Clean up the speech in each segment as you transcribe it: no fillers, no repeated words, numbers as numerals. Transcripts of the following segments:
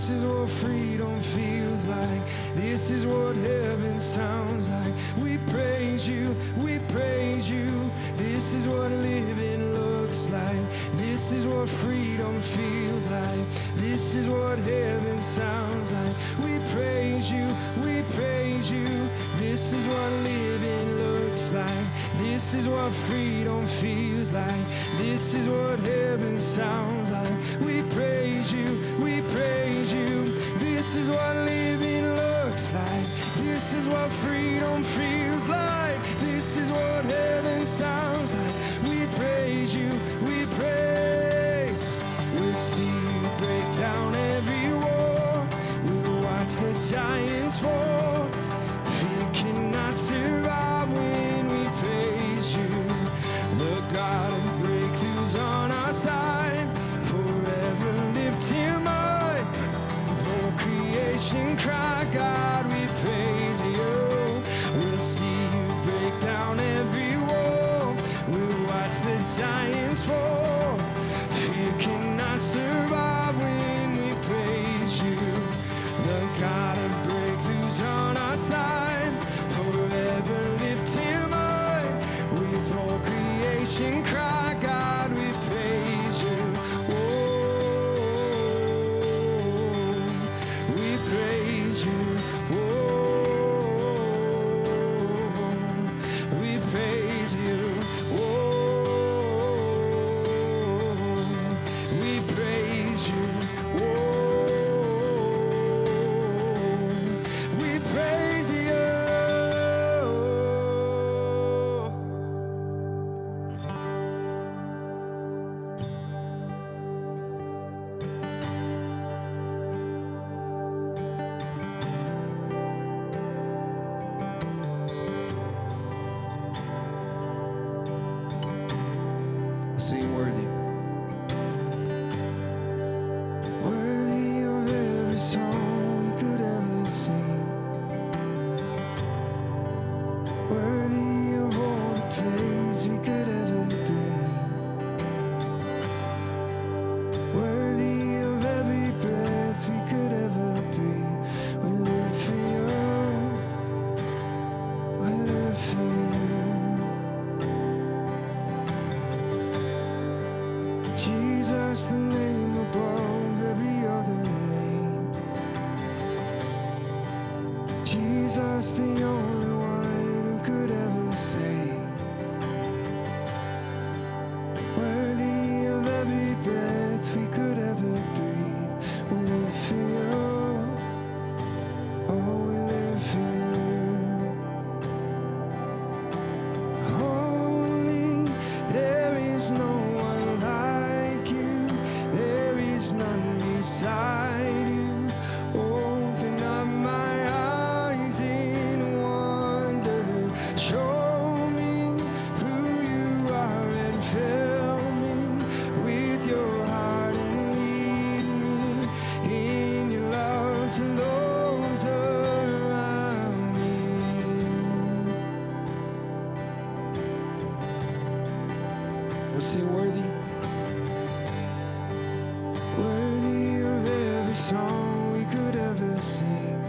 This is what freedom feels like. This is what heaven sounds like. We praise you, we praise you. This is what living looks like. This is what freedom feels like. This is what heaven sounds like. We praise you, we praise you. This is what living looks like. This is what freedom feels like. This is what heaven sounds like. We praise you, we praise you. This is what living looks like. This is what freedom feels like. This is what heaven sounds like. We praise you, we praise. We'll see you break down every wall. We'll watch the giants fall. Fear cannot survive when we praise you. The God of breakthroughs on our side. Forever lift him high. Though creation cry, God, we praise you. We'll see you break down every wall. We'll watch the giants fall. Fear cannot survive when we praise you. The God of breakthroughs on our side. Forever lift him high. With all creation cry, God, we praise you. Oh, we praise you. Oh, we praise you. Oh, we praise you. Oh, we praise you. Sing worthy. Worthy of every song we could ever sing. Worthy of all the praise we could ever bring. Worthy of every breath we could ever breathe. We live for you. We live for you. Jesus, the name above every other name. Jesus, the only one who could ever save. Worthy of every breath we could ever breathe. We live for you. Oh, we live for you. Holy, there is no one like you. There is none beside you. Open up my eyes in wonder. Show me who you are and fill me with your heart and lead me in your love to those around me. We'll sing worthy. Worthy of every song we could ever sing.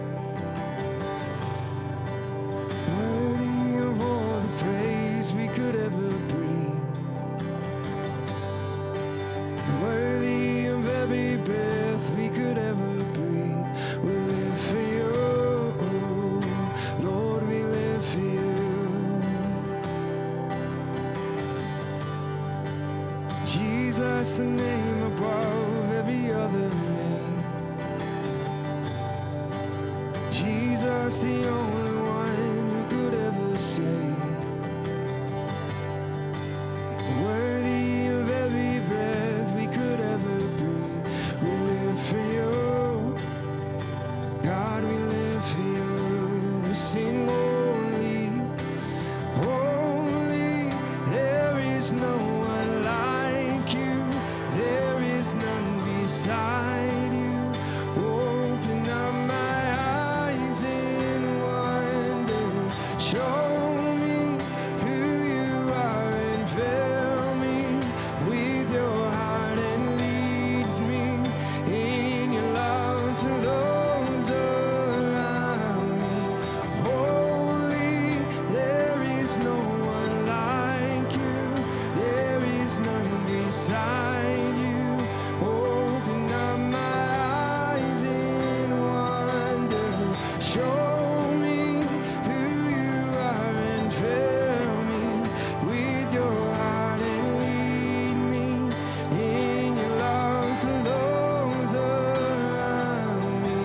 Worthy of all the praise we could ever bring. Worthy of every breath we could ever breathe. We live for you, Lord, we live for you. Jesus, the name above every other name. Jesus, the only one who could ever save. Worthy of every breath we could ever breathe. We live for you. God, we live for you. We sing holy, holy. There is no one like you. There is none beside you. Open up my eyes in wonder. is no one like you. There is none beside you. Open up my eyes in wonder. Show me who you are and fill me with your heart and lead me in your love to those around me.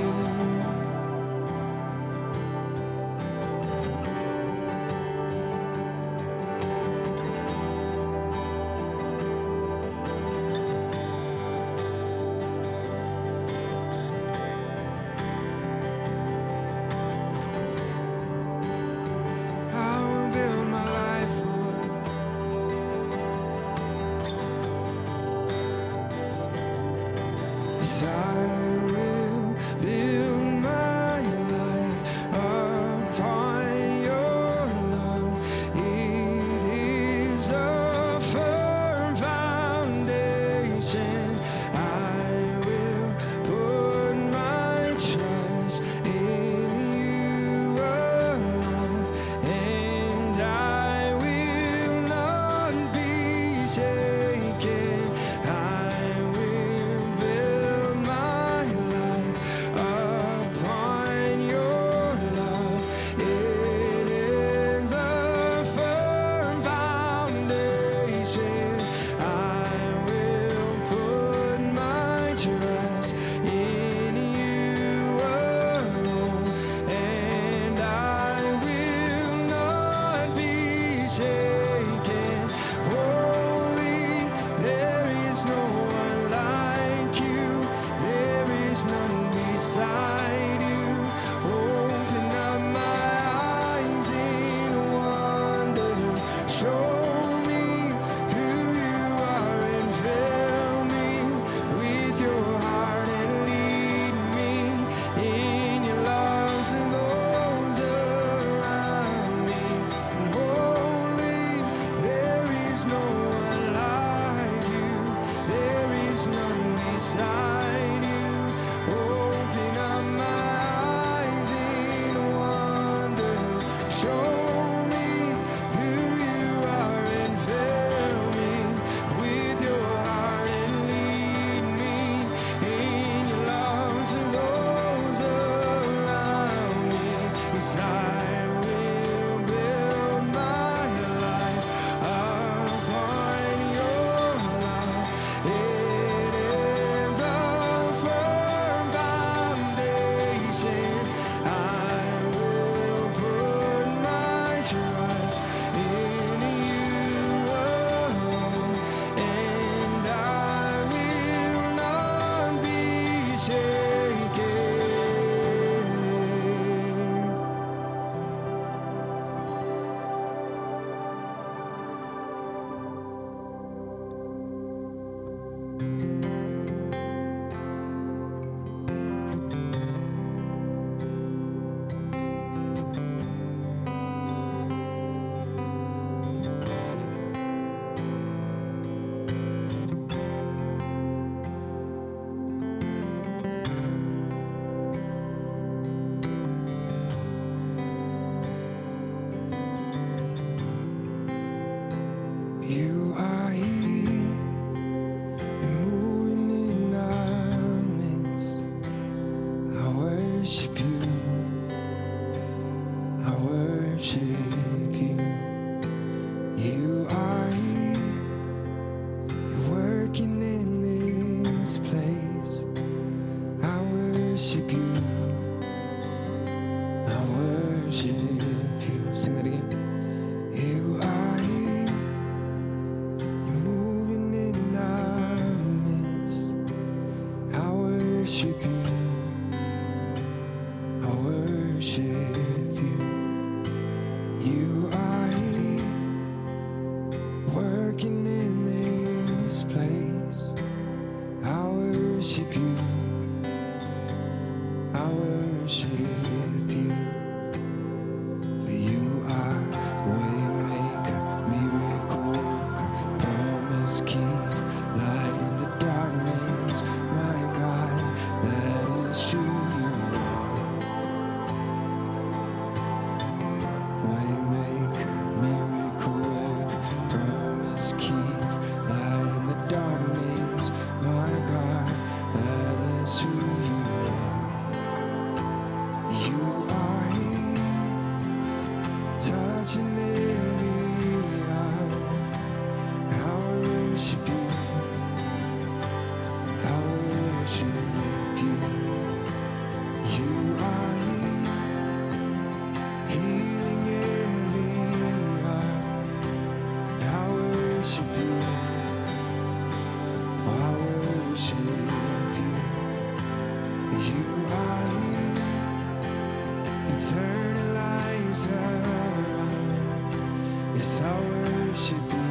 Yes, I worship you.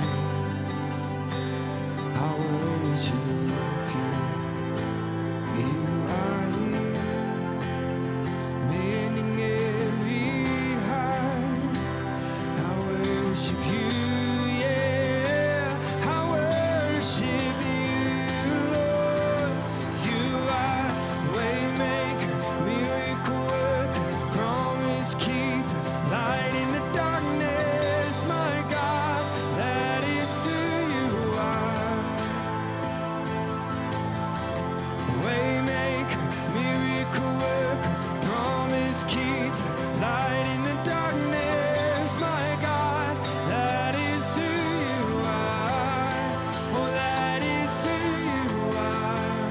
I worship you. You are here, mending every heart. I worship you, yeah. I worship you, Lord. You are waymaker, miracle worker, promise keeper, light in the darkness, my God. That is who you are. Waymaker, miracle worker, promise keeper, light in the darkness, my God. That is who you are. Oh, that is who you are.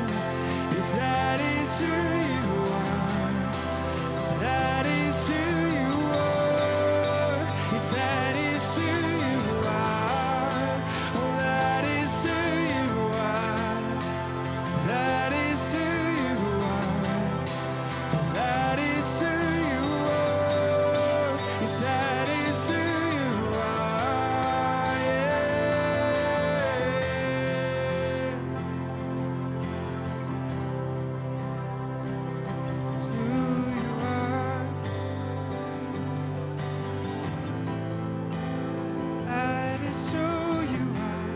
Yes, that is who you are. That is who you are. Yes, that is who you are. Oh, that is who you are. That is who you are. Oh, that is who you are. Yes, that is who you are. Yeah. Who you are. That is who you are.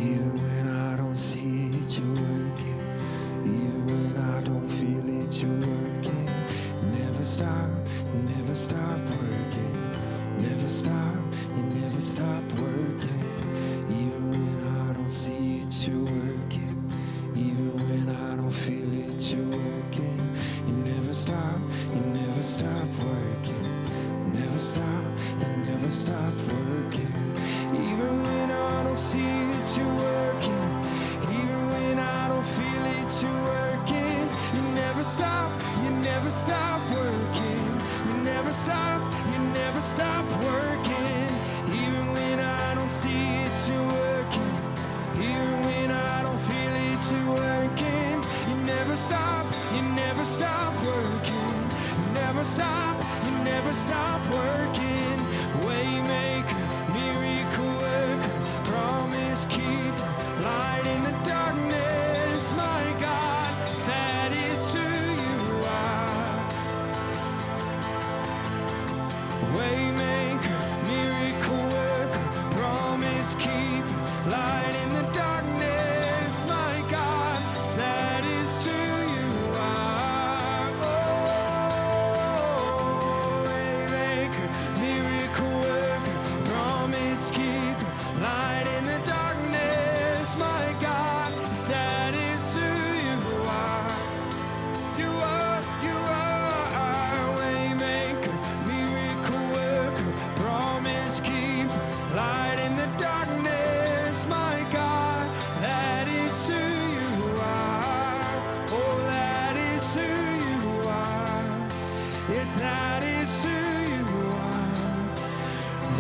Even when I don't see it, you're working. Even when I don't feel it, you're working. Never stop working. Never stop, you never stop working. Even when I don't see it, you're working. Even when I don't feel it, you're working. You never stop working. Never stop, you never stop working. Even when I don't see it, you're working. Even when I don't feel it, you're working. You never stop working. You never stop working. Even when I don't see it, you're working. Even when I don't feel it, you're working. You never stop working. You never stop working. Waymaker, miracle worker, promise keeper, light in the darkness, my God. That is who you are. Waymaker, miracle worker, promise keeper, light in the darkness, my God. That is who you are. Oh, waymaker, miracle worker, promise keeper, light in the darkness, my God. That is who you are. You are waymaker, miracle worker, promise keeper, light in the darkness, my God. That is who you are. Oh, that is who you are. Yes, that is who you are.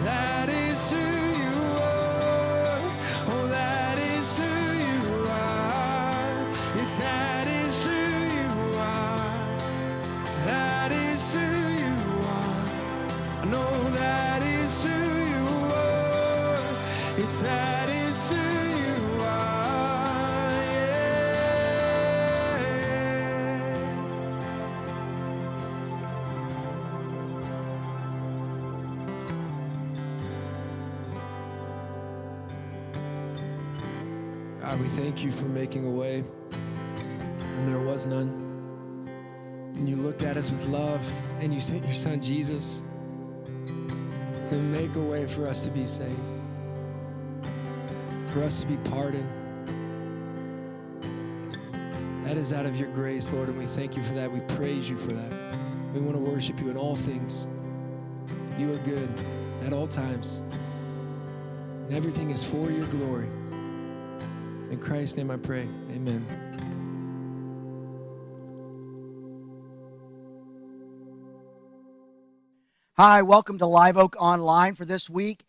That is who you are. Oh, that is who you are. Yes, that is who you are. That is who you are. I know that is who you are. Yes, that is who you are. Yeah. God, we thank you for making a way when there was none. And you looked at us with love, and you sent your son Jesus to make a way for us to be saved, for us to be pardoned. That is out of your grace, Lord, and we thank you for that. We praise you for that. We want to worship you in all things. You are good at all times, and everything is for your glory. In Christ's name I pray, amen. Hi, welcome to Live Oak Online for this week.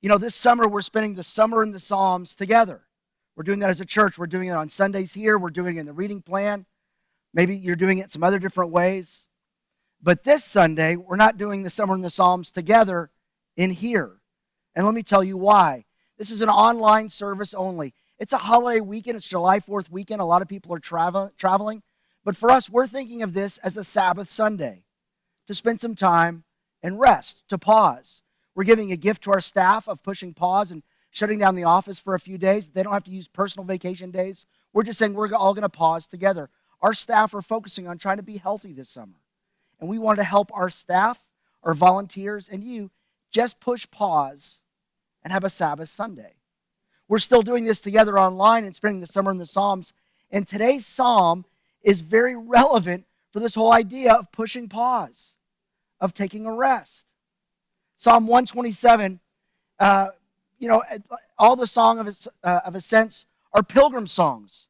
You know, this summer we're spending the summer in the Psalms together. We're doing that as a church. We're doing it on Sundays here. We're doing it in the reading plan. Maybe you're doing it some other different ways. But this Sunday, we're not doing the summer in the Psalms together in here. And let me tell you why. This is an online service only. It's a holiday weekend. It's July 4th weekend. A lot of people are traveling. But for us, we're thinking of this as a Sabbath Sunday, to spend some time and rest, to pause. We're giving a gift to our staff of pushing pause and shutting down the office for a few days. They don't have to use personal vacation days. We're just saying we're all going to pause together. Our staff are focusing on trying to be healthy this summer. And we want to help our staff, our volunteers, and you just push pause and have a Sabbath Sunday. We're still doing this together online and spending the summer in the Psalms. And today's psalm is very relevant for this whole idea of pushing pause, of taking a rest. Psalm 127, all the Song of Ascents are pilgrim songs.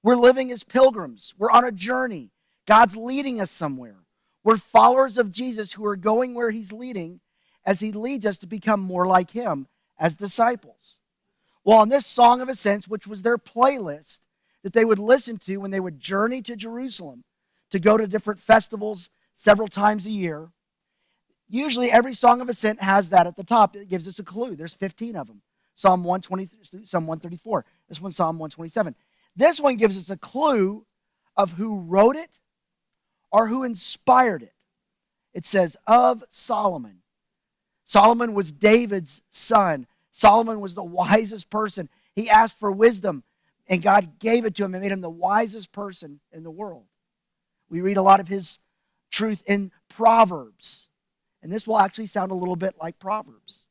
We're living as pilgrims. We're on a journey. God's leading us somewhere. We're followers of Jesus who are going where he's leading as he leads us to become more like him as disciples. Well, on this Song of Ascents, which was their playlist that they would listen to when they would journey to Jerusalem to go to different festivals several times a year, usually every Song of Ascent has that at the top. It gives us a clue. There's 15 of them. Psalm 120, Psalm 134. This one's Psalm 127. This one gives us a clue of who wrote it or who inspired it. It says, of Solomon. Solomon was David's son. Solomon was the wisest person. He asked for wisdom, and God gave it to him and made him the wisest person in the world. We read a lot of his truth in Proverbs, and this will actually sound a little bit like Proverbs.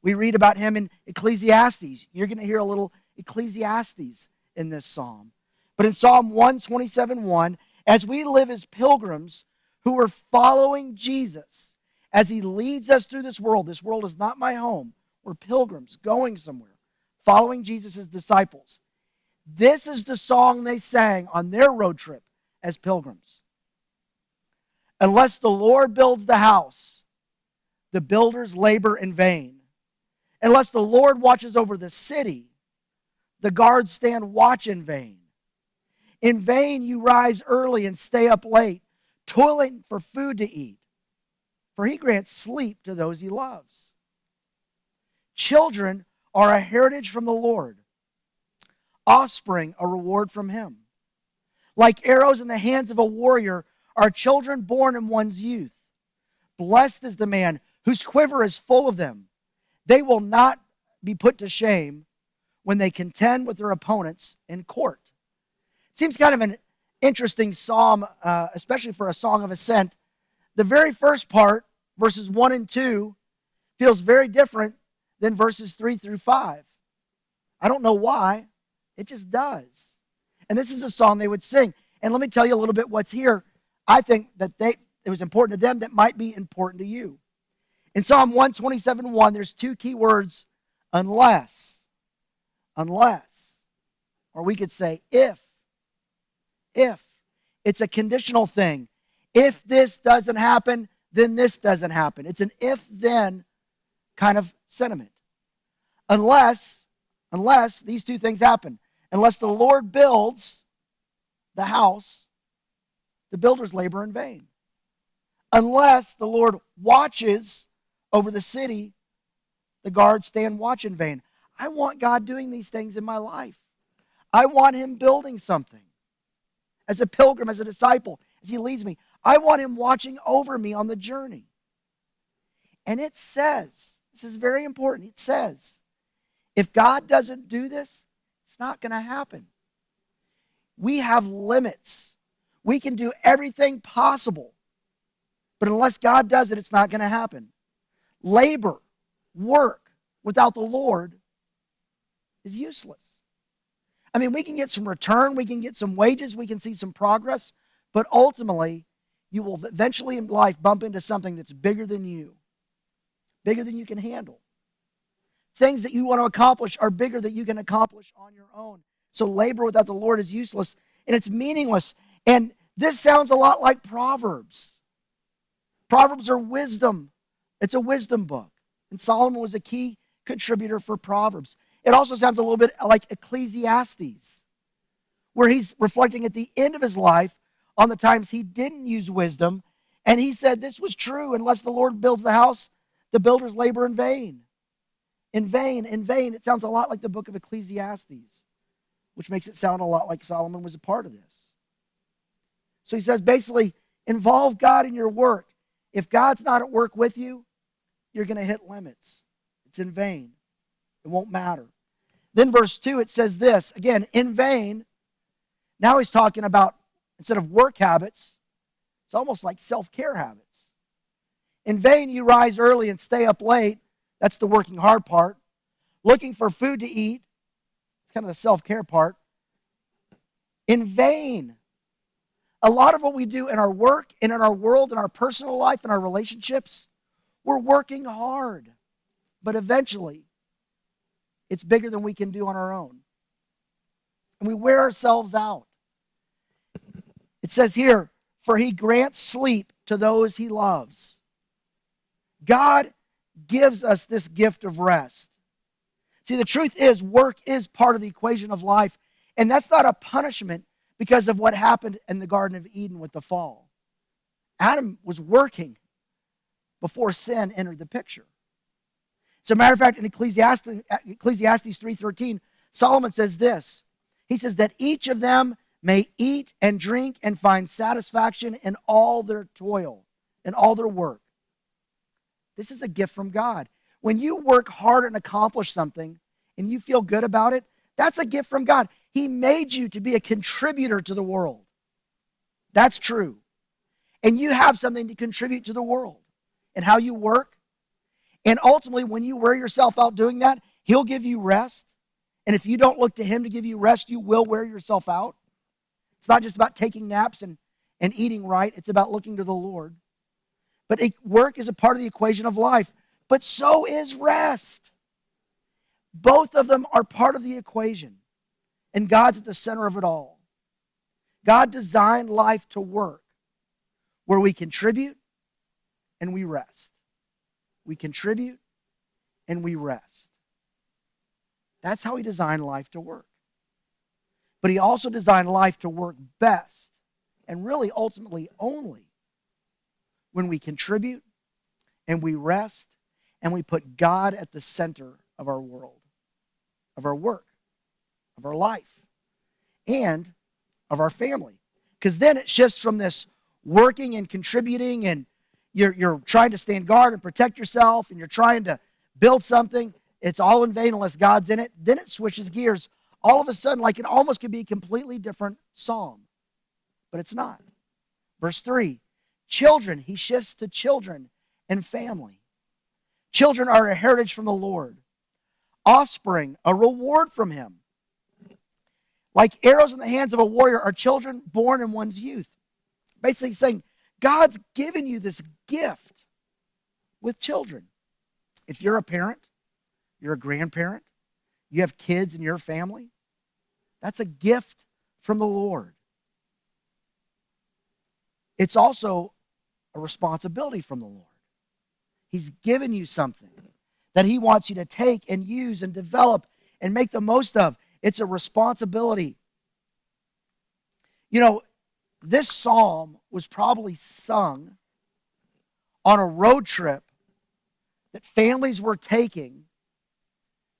We read about him in Ecclesiastes. You're going to hear a little Ecclesiastes in this psalm. But in Psalm 127:1, as we live as pilgrims who are following Jesus as he leads us through this world is not my home. We're pilgrims going somewhere, following Jesus as disciples. This is the song they sang on their road trip as pilgrims. Unless the Lord builds the house, the builders labor in vain. Unless the Lord watches over the city, the guards stand watch in vain. In vain you rise early and stay up late, toiling for food to eat, for he grants sleep to those he loves. Children are a heritage from the Lord, offspring a reward from him. Like arrows in the hands of a warrior are children born in one's youth. Blessed is the man whose quiver is full of them. They will not be put to shame when they contend with their opponents in court. It seems kind of an interesting psalm, especially for a song of ascent. The very first part, verses 1 and 2, feels very different than verses 3 through 5. I don't know why. It just does. And this is a song they would sing. And let me tell you a little bit what's here. I think that it was important to them that might be important to you. In Psalm 127:1, there's two key words, unless. Unless. Or we could say if. If. It's a conditional thing. If this doesn't happen, then this doesn't happen. It's an if-then kind of sentiment. Unless these two things happen. Unless the Lord builds the house, the builders labor in vain. Unless the Lord watches over the city, the guards stand watch in vain. I want God doing these things in my life. I want him building something. As a pilgrim, as a disciple, as he leads me, I want him watching over me on the journey. And it says, this is very important, it says, if God doesn't do this, it's not going to happen. We have limits. We can do everything possible. But unless God does it, it's not going to happen. Labor, work without the Lord is useless. I mean, we can get some return, we can get some wages, we can see some progress, but ultimately, you will eventually in life bump into something that's bigger than you can handle. Things that you want to accomplish are bigger than you can accomplish on your own. So labor without the Lord is useless, and it's meaningless. And this sounds a lot like Proverbs. Proverbs are wisdom. It's a wisdom book. And Solomon was a key contributor for Proverbs. It also sounds a little bit like Ecclesiastes, where he's reflecting at the end of his life on the times he didn't use wisdom. And he said this was true: unless the Lord builds the house, the builders labor in vain. In vain, in vain. It sounds a lot like the book of Ecclesiastes, which makes it sound a lot like Solomon was a part of this. So he says basically, involve God in your work. If God's not at work with you, you're going to hit limits. It's in vain. It won't matter. Then verse 2, it says this, again, in vain. Now he's talking about, instead of work habits, it's almost like self-care habits. In vain you rise early and stay up late. That's the working hard part. Looking for food to eat. It's kind of the self-care part. In vain. A lot of what we do in our work and in our world, in our personal life, in our relationships, we're working hard. But eventually, it's bigger than we can do on our own. And we wear ourselves out. It says here, for he grants sleep to those he loves. God gives us this gift of rest. See, the truth is, work is part of the equation of life. And that's not a punishment because of what happened in the Garden of Eden with the fall. Adam was working before sin entered the picture. As a matter of fact, in Ecclesiastes 3:13, Solomon says this. He says that each of them may eat and drink and find satisfaction in all their toil, in all their work. This is a gift from God. When you work hard and accomplish something and you feel good about it, that's a gift from God. He made you to be a contributor to the world. That's true. And you have something to contribute to the world and how you work. And ultimately, when you wear yourself out doing that, he'll give you rest. And if you don't look to him to give you rest, you will wear yourself out. It's not just about taking naps and eating right. It's about looking to the Lord. But work is a part of the equation of life. But so is rest. Both of them are part of the equation. And God's at the center of it all. God designed life to work where we contribute and we rest. We contribute and we rest. That's how he designed life to work. But he also designed life to work best, and really ultimately only, when we contribute and we rest and we put God at the center of our world, of our work, of our life, and of our family. Because then it shifts from this working and contributing, and you're trying to stand guard and protect yourself, and you're trying to build something. It's all in vain unless God's in it. Then it switches gears. All of a sudden, like it almost could be a completely different psalm. But it's not. Verse 3, children, he shifts to children and family. Children are a heritage from the Lord. Offspring, a reward from him. Like arrows in the hands of a warrior are children born in one's youth. Basically saying, God's given you this gift with children. If you're a parent, you're a grandparent, you have kids in your family, that's a gift from the Lord. It's also a responsibility from the Lord. He's given you something that he wants you to take and use and develop and make the most of. It's a responsibility. You know, this psalm was probably sung on a road trip that families were taking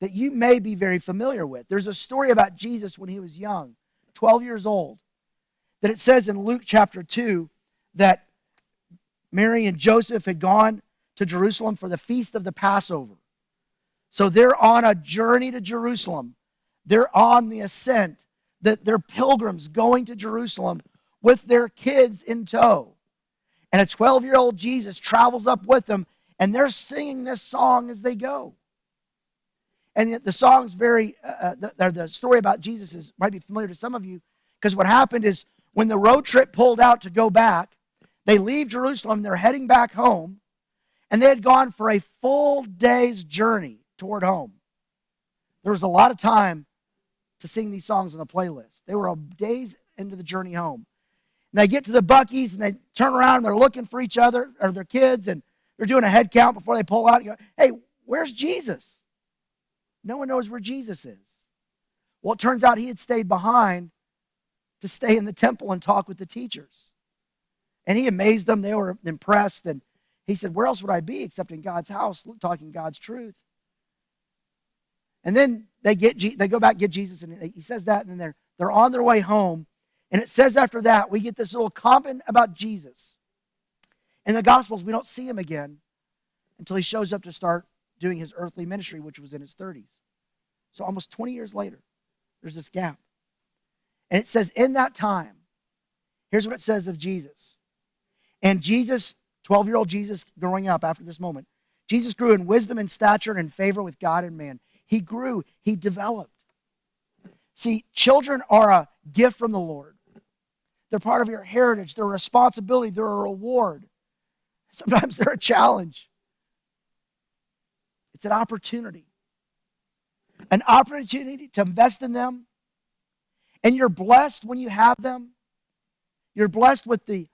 that you may be very familiar with. There's a story about Jesus when he was young, 12 years old, that it says in Luke chapter 2 that Mary and Joseph had gone to Jerusalem for the feast of the Passover. So they're on a journey to Jerusalem. They're on the ascent. They're pilgrims going to Jerusalem with their kids in tow. And a 12-year-old Jesus travels up with them, and they're singing this song as they go. And the song's the story about Jesus might be familiar to some of you, because what happened is when the road trip pulled out to go back, they leave Jerusalem, they're heading back home, and they had gone for a full day's journey toward home. There was a lot of time to sing these songs on the playlist. They were days into the journey home. And they get to the Buc-ee's, and they turn around, and they're looking for each other, or their kids, and they're doing a head count before they pull out. And go, hey, where's Jesus? No one knows where Jesus is. Well, it turns out he had stayed behind to stay in the temple and talk with the teachers. And he amazed them. They were impressed. And he said, where else would I be except in God's house, talking God's truth? And then they go back and get Jesus, and he says that, and then they're on their way home. And it says after that, we get this little comment about Jesus. In the Gospels, we don't see him again until he shows up to start doing his earthly ministry, which was in his 30s. So almost 20 years later, there's this gap. And it says, in that time, here's what it says of Jesus. And Jesus, 12-year-old Jesus growing up after this moment, Jesus grew in wisdom and stature and in favor with God and man. He grew, he developed. See, children are a gift from the Lord. They're part of your heritage. They're a responsibility. They're a reward. Sometimes they're a challenge. It's an opportunity. An opportunity to invest in them. And you're blessed when you have them. You're blessed with the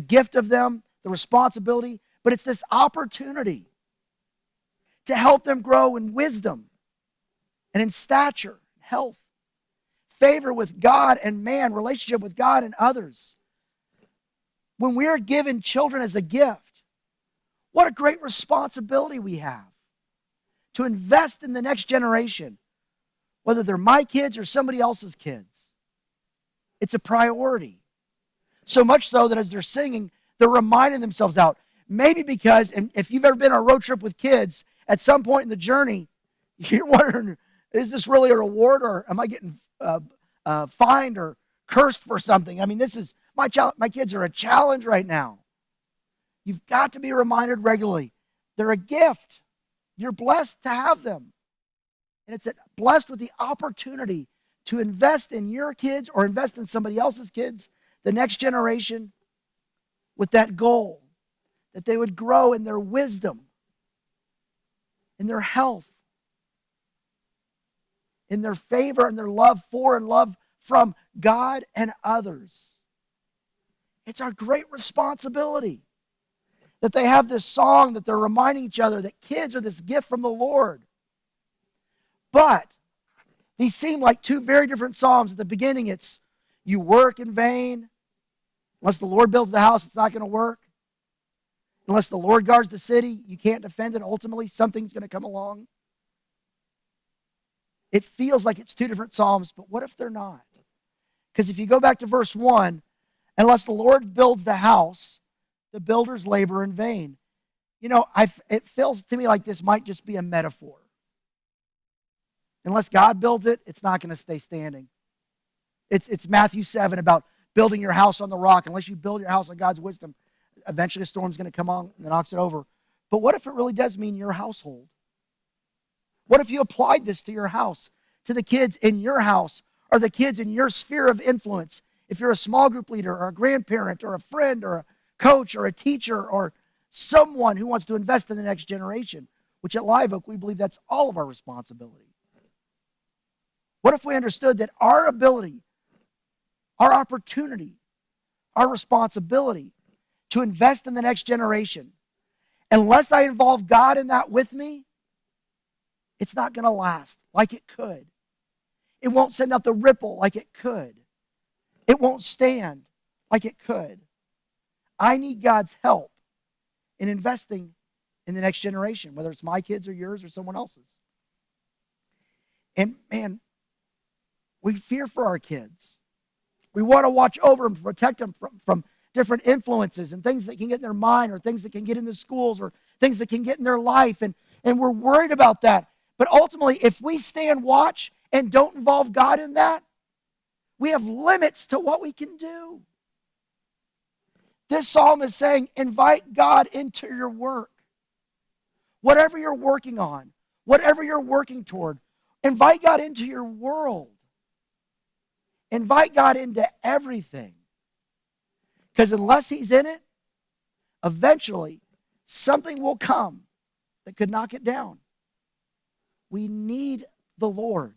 gift of them, the responsibility. But it's this opportunity to help them grow in wisdom and in stature, health, favor with God and man, relationship with God and others. When we are given children as a gift, what a great responsibility we have to invest in the next generation, whether they're my kids or somebody else's kids. It's a priority. So much so that as they're singing, they're reminding themselves out. Maybe because, and if you've ever been on a road trip with kids, at some point in the journey, you're wondering, is this really a reward, or am I getting fined or cursed for something? I mean, this is, my kids are a challenge right now. You've got to be reminded regularly. They're a gift. You're blessed to have them. And it's blessed with the opportunity to invest in your kids or invest in somebody else's kids, the next generation, with that goal that they would grow in their wisdom, in their health, in their favor and their love for and love from God and others. It's our great responsibility that they have this song that they're reminding each other that kids are this gift from the Lord. But these seem like two very different songs. At the beginning, it's you work in vain. Unless the Lord builds the house, it's not going to work. Unless the Lord guards the city, you can't defend it. Ultimately, something's going to come along. It feels like it's two different psalms, but what if they're not? Because if you go back to verse 1, unless the Lord builds the house, the builders labor in vain. You know, it feels to me like this might just be a metaphor. Unless God builds it, it's not going to stay standing. It's Matthew 7 about building your house on the rock. Unless you build your house on God's wisdom, eventually a storm's going to come on and knocks it over. But what if it really does mean your household? What if you applied this to your house, to the kids in your house, or the kids in your sphere of influence? If you're a small group leader or a grandparent or a friend or a coach or a teacher or someone who wants to invest in the next generation, which at Live Oak we believe that's all of our responsibility. What if we understood that our ability, our opportunity, our responsibility to invest in the next generation, unless I involve God in that with me, it's not going to last like it could. It won't send out the ripple like it could. It won't stand like it could. I need God's help in investing in the next generation, whether it's my kids or yours or someone else's. And man, we fear for our kids. We want to watch over them, protect them from different influences and things that can get in their mind or things that can get in the schools or things that can get in their life. And we're worried about that. But ultimately, if we stand watch and don't involve God in that, we have limits to what we can do. This psalm is saying, invite God into your work. Whatever you're working on, whatever you're working toward, invite God into your world. Invite God into everything. Because unless He's in it, eventually something will come that could knock it down. We need the Lord.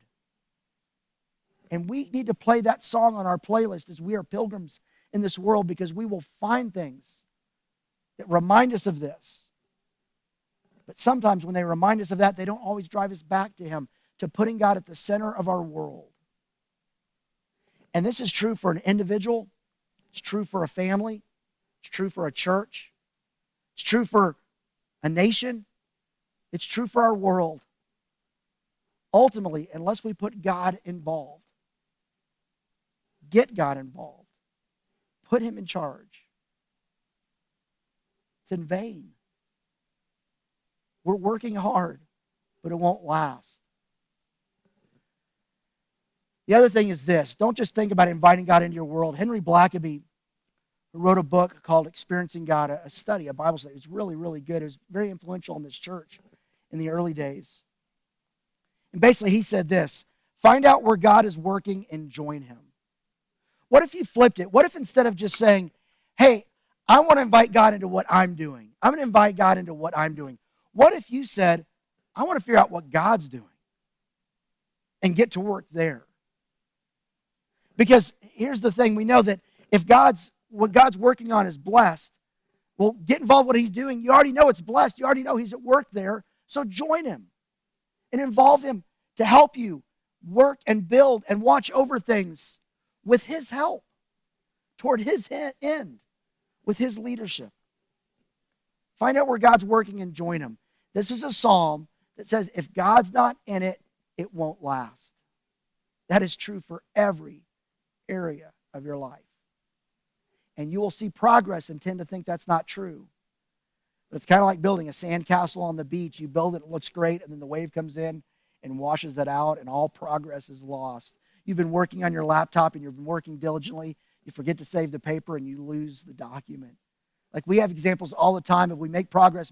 And we need to play that song on our playlist as we are pilgrims in this world, because we will find things that remind us of this. But sometimes when they remind us of that, they don't always drive us back to Him. to putting God at the center of our world. And this is true for an individual. It's true for a family. It's true for a church. It's true for a nation. It's true for our world. Ultimately, unless we put God involved, get God involved, put him in charge, it's in vain. We're working hard, but it won't last. The other thing is this. Don't just think about inviting God into your world. Henry Blackaby, who wrote a book called Experiencing God, a study, a Bible study. It was really, really good. It was very influential in this church in the early days. And basically he said this: find out where God is working and join him. What if you flipped it? What if instead of just saying, hey, I want to invite God into what I'm doing, I'm going to invite God into what I'm doing. What if you said, I want to figure out what God's doing and get to work there? Because here's the thing, we know that if what God's working on is blessed, well, get involved with what he's doing. You already know it's blessed. You already know he's at work there. So join him and involve him to help you work and build and watch over things with his help, toward his end, with his leadership. Find out where God's working and join him. This is a psalm that says if God's not in it, it won't last. That is true for every area of your life. And you will see progress and tend to think that's not true. But it's kind of like building a sandcastle on the beach. You build it, it looks great, and then the wave comes in and washes it out, and all progress is lost. You've been working on your laptop, and you've been working diligently. You forget to save the paper, and you lose the document. Like we have examples all the time of we make progress,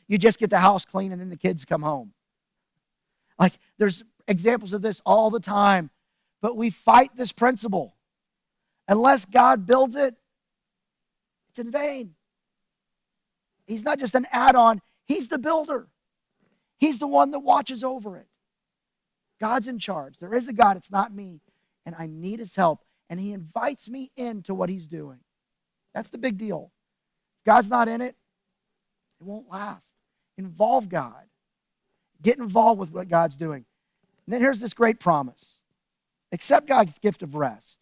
you just get the house clean, and then the kids come home. Like there's examples of this all the time. But we fight this principle. Unless God builds it, it's in vain. He's not just an add-on. He's the builder. He's the one that watches over it. God's in charge. There is a God. It's not me. And I need his help. And he invites me into what he's doing. That's the big deal. If God's not in it, it won't last. Involve God. Get involved with what God's doing. And then here's this great promise. Accept God's gift of rest.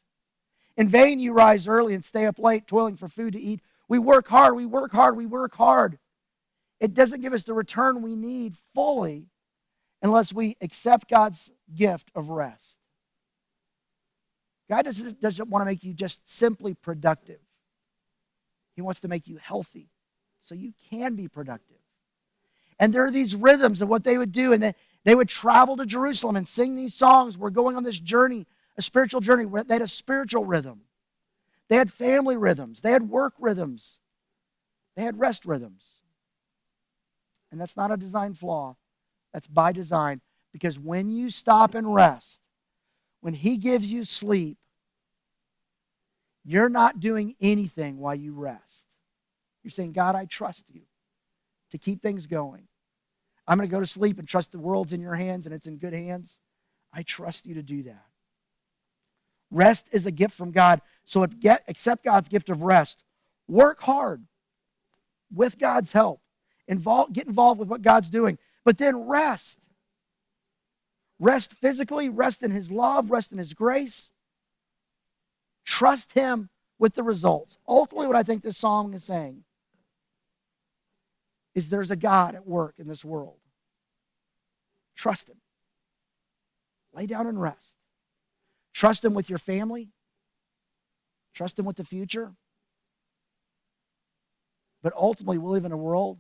In vain you rise early and stay up late, toiling for food to eat. We work hard. It doesn't give us the return we need fully unless we accept God's gift of rest. God doesn't want to make you just simply productive. He wants to make you healthy so you can be productive. And there are these rhythms of what they would do, and they would travel to Jerusalem and sing these songs. We're going on this journey, a spiritual journey. They had a spiritual rhythm. They had family rhythms. They had work rhythms. They had rest rhythms. And that's not a design flaw. That's by design. Because when you stop and rest, when he gives you sleep, you're not doing anything while you rest. You're saying, God, I trust you to keep things going. I'm going to go to sleep and trust the world's in your hands and it's in good hands. I trust you to do that. Rest is a gift from God. So accept God's gift of rest. Work hard with God's help. Get involved with what God's doing. But then rest. Rest physically, rest in his love, rest in his grace. Trust him with the results. Ultimately, what I think this song is saying is there's a God at work in this world. Trust him. Lay down and rest. Trust him with your family. Trust him with the future. But ultimately, we live in a world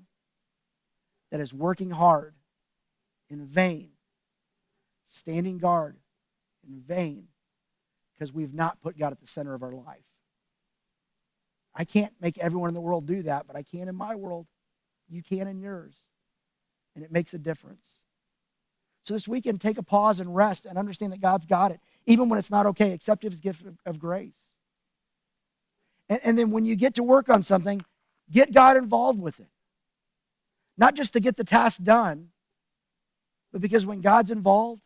that is working hard in vain, standing guard in vain, because we've not put God at the center of our life. I can't make everyone in the world do that, but I can in my world. You can in yours. And it makes a difference. So this weekend, take a pause and rest and understand that God's got it. Even when it's not okay, accept his gift of grace. And then when you get to work on something, get God involved with it. Not just to get the task done, but because when God's involved,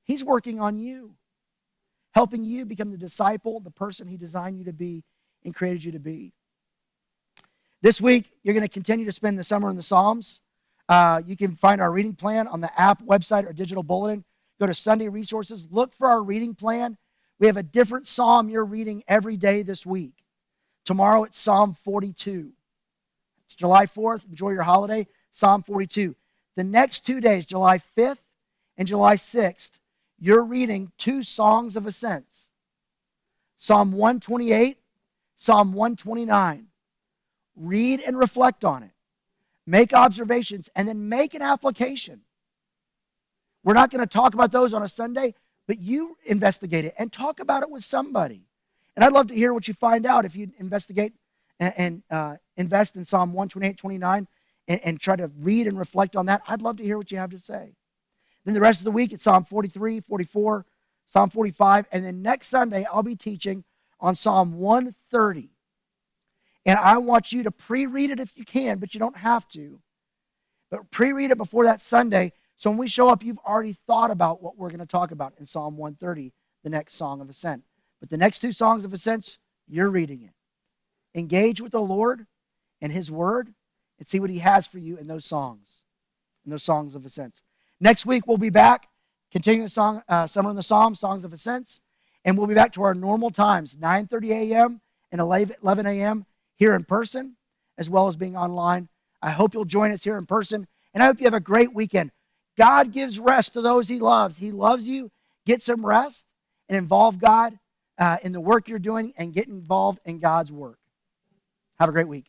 he's working on you, helping you become the disciple, the person he designed you to be and created you to be. This week, you're going to continue to spend the summer in the Psalms. You can find our reading plan on the app, website, or digital bulletin. Go to Sunday Resources. Look for our reading plan. We have a different psalm you're reading every day this week. Tomorrow it's Psalm 42. It's July 4th. Enjoy your holiday. Psalm 42. The next 2 days, July 5th and July 6th, you're reading 2 songs of ascents. Psalm 128, Psalm 129. Read and reflect on it. Make observations and then make an application. We're not going to talk about those on a Sunday, but you investigate it and talk about it with somebody. And I'd love to hear what you find out if you investigate and invest in Psalm 128, 29 and try to read and reflect on that. I'd love to hear what you have to say. Then the rest of the week, it's Psalm 43, 44, Psalm 45. And then next Sunday, I'll be teaching on Psalm 130. And I want you to pre-read it if you can, but you don't have to. But pre-read it before that Sunday, so when we show up, you've already thought about what we're going to talk about in Psalm 130, the next Song of Ascent. But the next 2 songs of ascents, you're reading it. Engage with the Lord and His Word and see what He has for you in those songs of ascents. Next week, we'll be back, continuing the song, Summer in the Psalms, Songs of Ascents, and we'll be back to our normal times, 9:30 a.m. and 11 a.m. here in person, as well as being online. I hope you'll join us here in person, and I hope you have a great weekend. God gives rest to those He loves. He loves you. Get some rest and involve God in the work you're doing and get involved in God's work. Have a great week.